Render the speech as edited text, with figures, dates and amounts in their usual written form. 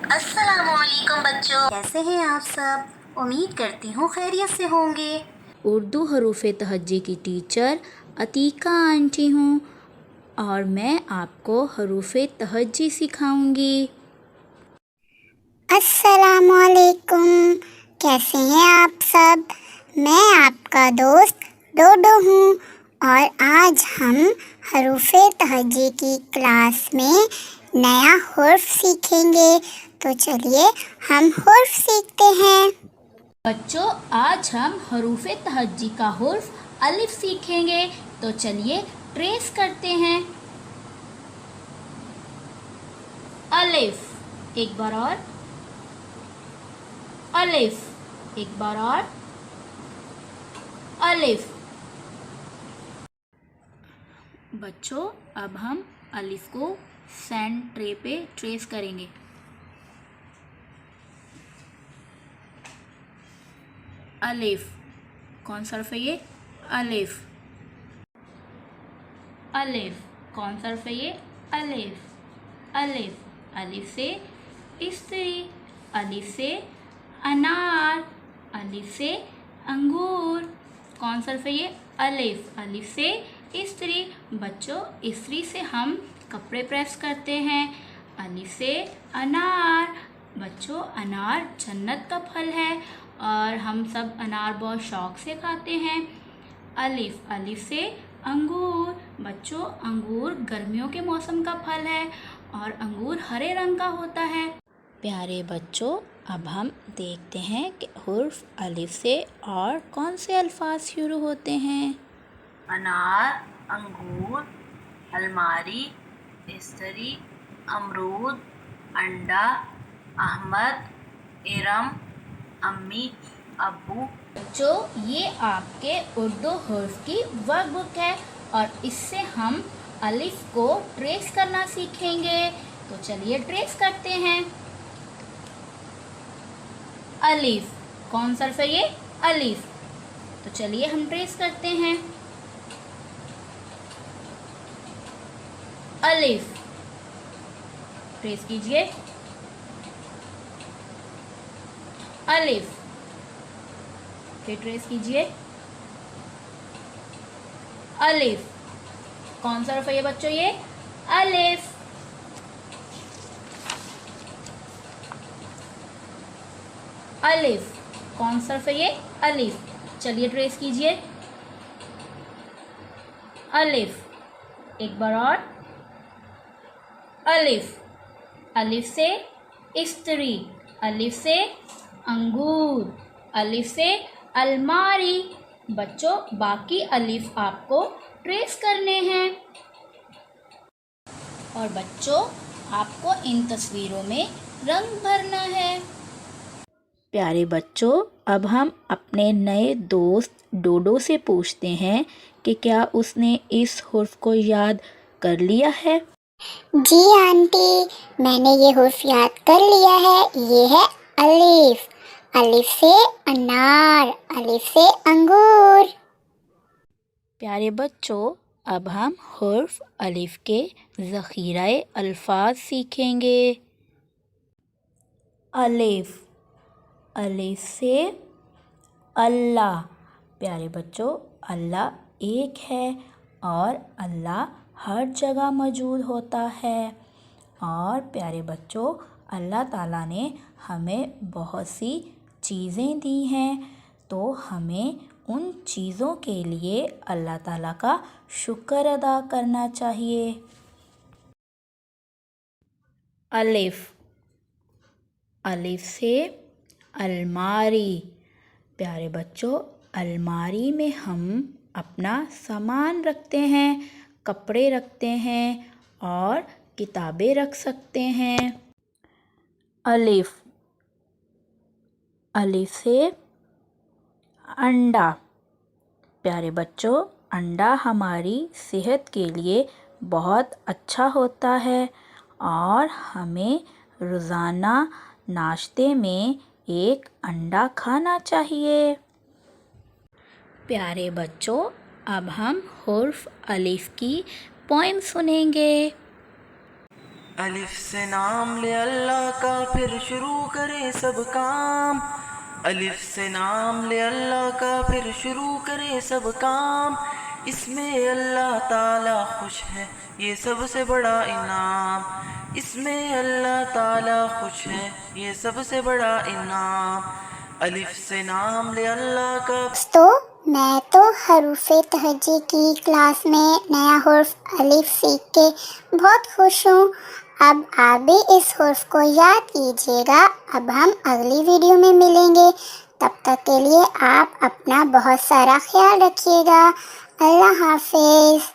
السلام علیکم بچوں، کیسے ہیں آپ سب؟ امید کرتی ہوں خیریت سے ہوں گے۔ اردو حروف تہجی کی ٹیچر عتیقہ آنٹی ہوں اور میں آپ کو حروف تہجی سکھاؤں گی۔ السلام علیکم، کیسے ہیں آپ سب؟ میں آپ کا دوست ڈوڈو ہوں اور آج ہم حروف تہجی کی کلاس میں نیا حرف سیکھیں گے، تو چلیے ہم حرف سیکھتے ہیں۔ بچوں، آج ہم حروف تہجی کا حرف الف سیکھیں گے، تو چلیے ٹریس کرتے ہیں۔ الف، ایک بار اور، الف، ایک بار اور، الف۔ بچوں، اب ہم الف کو سینڈ ٹرے پہ ٹریس کریں گے۔ الف، کون سا حرف ہے یہ؟ الف۔ الف، کون سا حرف ہے یہ؟ الف۔ الف، الف سے استری، الف سے انار، الف سے انگور۔ کون سا حرف ہے یہ؟ الف۔ الف سے استری۔ بچوں، استری سے ہم کپڑے پریس کرتے ہیں۔ الف سے انار۔ بچوں، انار جنت کا پھل ہے اور ہم سب انار بہت شوق سے کھاتے ہیں۔ الف۔ الف سے انگور۔ بچوں، انگور گرمیوں کے موسم کا پھل ہے اور انگور ہرے رنگ کا ہوتا ہے۔ پیارے بچوں، اب ہم دیکھتے ہیں کہ حرف الف سے اور کون سے الفاظ شروع ہوتے ہیں۔ انار، انگور، الماری، استری، امرود، انڈا، احمد، ارم، امی، ابو۔ بچوں، یہ آپ کے اردو حرف کی ورک بک ہے اور اس سے ہم الف کو ٹریس کرنا سیکھیں گے، تو چلیے ٹریس کرتے ہیں۔ الف، کون سا حرف ہے یہ؟ الف۔ تو چلیے ہم ٹریس کرتے ہیں۔ الف، ٹریس کیجئے۔ الف، پھر ٹریس کیجئے۔ الف، کون سا حرف ہے یہ بچوں؟ یہ الف۔ الف، کون سا حرف ہے یہ؟ الف۔ چلیے ٹریس کیجئے۔ الف، ایک بار اور، الف۔ الف سے استری، الف سے انگور، الف سے الماری۔ بچوں، باقی الف آپ کو ٹریس کرنے ہیں اور بچوں آپ کو ان تصویروں میں رنگ بھرنا ہے۔ پیارے بچوں، اب ہم اپنے نئے دوست ڈوڈو سے پوچھتے ہیں کہ کیا اس نے اس حرف کو یاد کر لیا ہے؟ جی آنٹی، میں نے یہ حرف یاد کر لیا ہے، یہ ہے الف۔ الف سے انار، الف سے انگور۔ پیارے بچوں، اب ہم حرف الف کے ذخیرہ الفاظ سیکھیں گے۔ الف، الف سے اللہ۔ پیارے بچوں، اللہ ایک ہے اور اللہ ہر جگہ موجود ہوتا ہے اور پیارے بچوں، اللہ تعالیٰ نے ہمیں بہت سی چیزیں دی ہیں، تو ہمیں ان چیزوں کے لیے اللہ تعالیٰ کا شکر ادا کرنا چاہیے۔ الف، الف سے الماری۔ پیارے بچوں، الماری میں ہم اپنا سامان رکھتے ہیں، کپڑے رکھتے ہیں اور کتابیں رکھ سکتے ہیں۔ الف، الف سے انڈا۔ پیارے بچوں، انڈا ہماری صحت کے لیے بہت اچھا ہوتا ہے اور ہمیں روزانہ ناشتے میں ایک انڈا کھانا چاہیے۔ پیارے بچوں، اب ہم حرف الف کی پوئم سنیں گے۔ الف سے نام لے اللہ کا پھر شروع کرے سب کام. الف سے نام لے اللہ کا پھر شروع کرے سب کام. اس میں اللہ تعالیٰ خوش ہے یہ سب سے بڑا انعام. اس میں اللہ تعالیٰ خوش ہے یہ سب سے بڑا انعام. الف سے نام لے اللہ کا. دوستو میں تو حروف تہجی کی کلاس میں نیا حرف الف سیکھ کے بہت خوش ہوں. اب آپ بھی اس حرف کو یاد کیجیے گا. اب ہم اگلی ویڈیو میں ملیں گے. تب تک کے لیے آپ اپنا بہت سارا خیال رکھیے گا. اللہ حافظ.